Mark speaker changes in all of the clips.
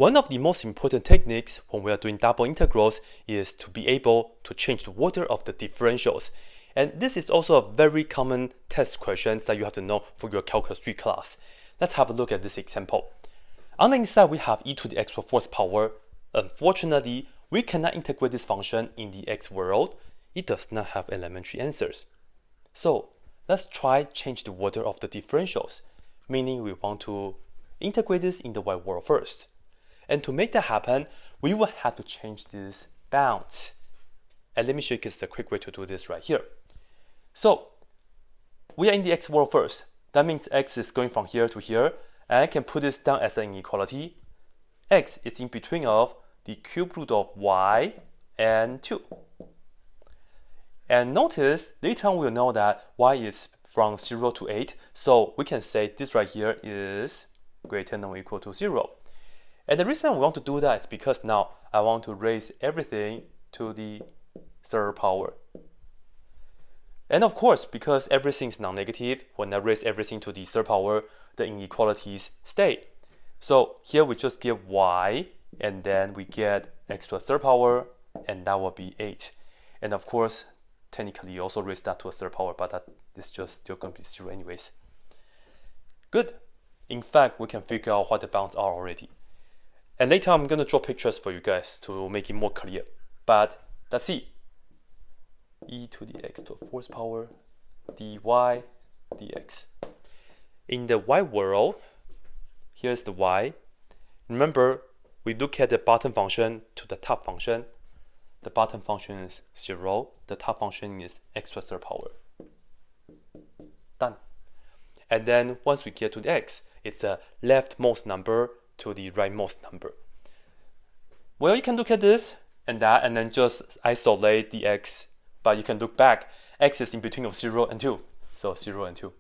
Speaker 1: One of the most important techniques when we are doing double integrals is to be able to change the order of the differentials. And this is also a very common test question that you have to know for your Calculus 3 class. Let's have a look at this example. On the inside, we have e to the x to the fourth power. Unfortunately, we cannot integrate this function in the x world. It does not have elementary answers. So let's try change the order of the differentials, meaning we want to integrate this in the y world first. And to make that happen, we will have to change this bounds. And let me show you just a quick way to do this right here. So we are in the x world first. That means x is going from here to here. And I can put this down as an inequality. X is in between of the cube root of y and 2. And notice, later on we'll know that y is from 0 to 8. So we can say this right here is greater than or equal to 0. And the reason we want to do that is because now I want to raise everything to the third power. And of course, because everything is non-negative, when I raise everything to the third power, the inequalities stay. So here we just give y, and then we get x to the third power, and that will be 8. And of course, technically you also raise that to a third power, but that is just still going to be 0 anyways. Good. In fact, we can figure out what the bounds are already. And later I'm going to draw pictures for you guys to make it more clear. But let's see. E to the x to the fourth power, dy dx. In the y world, here's the y. Remember, we look at the bottom function to the top function. The bottom function is 0. The top function is x to the third power. Done. And then once we get to the x, it's the leftmost number to the rightmost number. Well, you can look at this and that and then just isolate the x, but you can look back. X is in between of 0 and 2. So 0 and 2.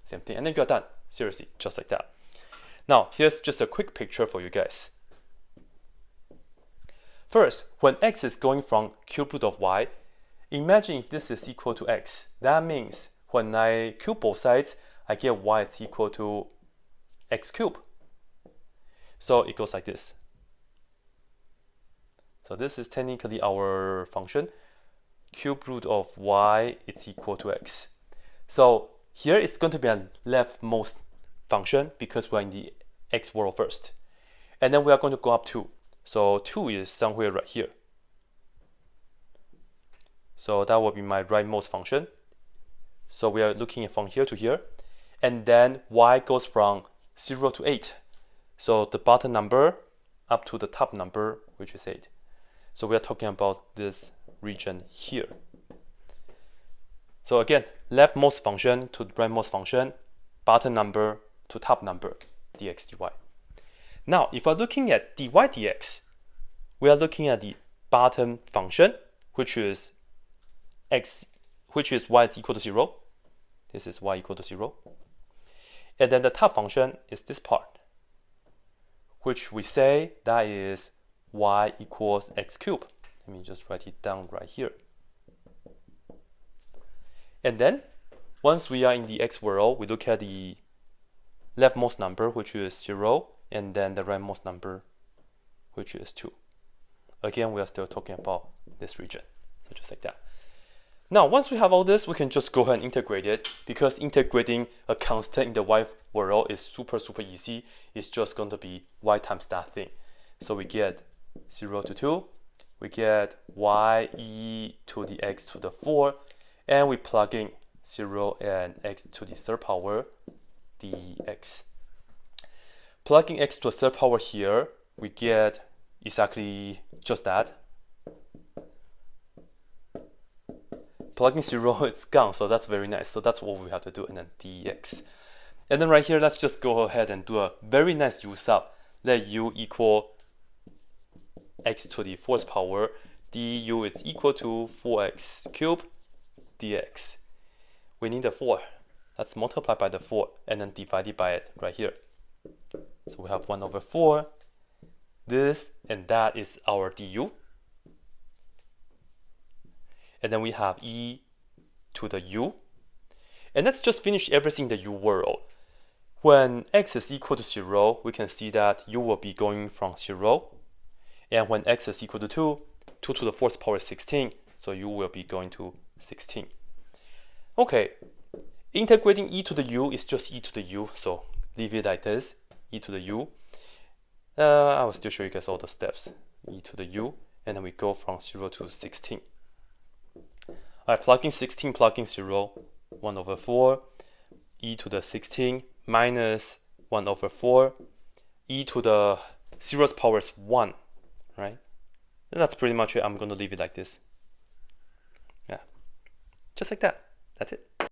Speaker 1: Same thing. And then you're done. Seriously, just like that. Now, here's just a quick picture for you guys. First, when x is going from cube root of y, imagine if this is equal to x. That means when I cube both sides, I get y is equal to x cubed. So it goes like this. So this is technically our function. Cube root of y is equal to x. So here it's going to be a leftmost function because we're in the x world first. And then we are going to go up 2. So 2 is somewhere right here. So that will be my rightmost function. So we are looking from here to here. And then y goes from 0 to 8. So the bottom number up to the top number, which is 8. So we are talking about this region here. So again, leftmost function to rightmost function, bottom number to top number, dx dy. Now, if we're looking at dy dx, we are looking at the bottom function, which is y is equal to 0. This is y equal to 0. And then the top function is this part, which we say that is y equals x cubed. Let me just write it down right here. And then, once we are in the x world, we look at the leftmost number, which is 0, and then the rightmost number, which is 2. Again, we are still talking about this region. So just like that. Now, once we have all this, we can just go ahead and integrate it, because integrating a constant in the y world is super easy. It's just going to be y times that thing. So we get 0 to 2, we get y e to the x to the 4, and we plug in 0 and x to the third power dx. Plugging x to the third power here, we get exactly just that. Plugging 0, it's gone, so that's very nice. So that's what we have to do, and then dx. And then right here, let's just go ahead and do a very nice u sub. Let u equal x to the fourth power. du is equal to 4x cubed dx. We need the 4. Let's multiply by the 4 and then divide it by it right here. So we have 1 over 4. This and that is our du. And then we have e to the u. And let's just finish everything in the u world. When x is equal to 0, we can see that u will be going from 0. And when x is equal to 2, 2 to the 4th power is 16, so u will be going to 16. Okay, integrating e to the u is just e to the u, so leave it like this, e to the u. I will still show you guys all the steps, e to the u, and then we go from 0 to 16. Alright, plugging 16, plugging 0, 1 over 4, e to the 16 minus 1 over 4, e to the 0th power is 1, right? And that's pretty much it. I'm going to leave it like this. Yeah, just like that. That's it.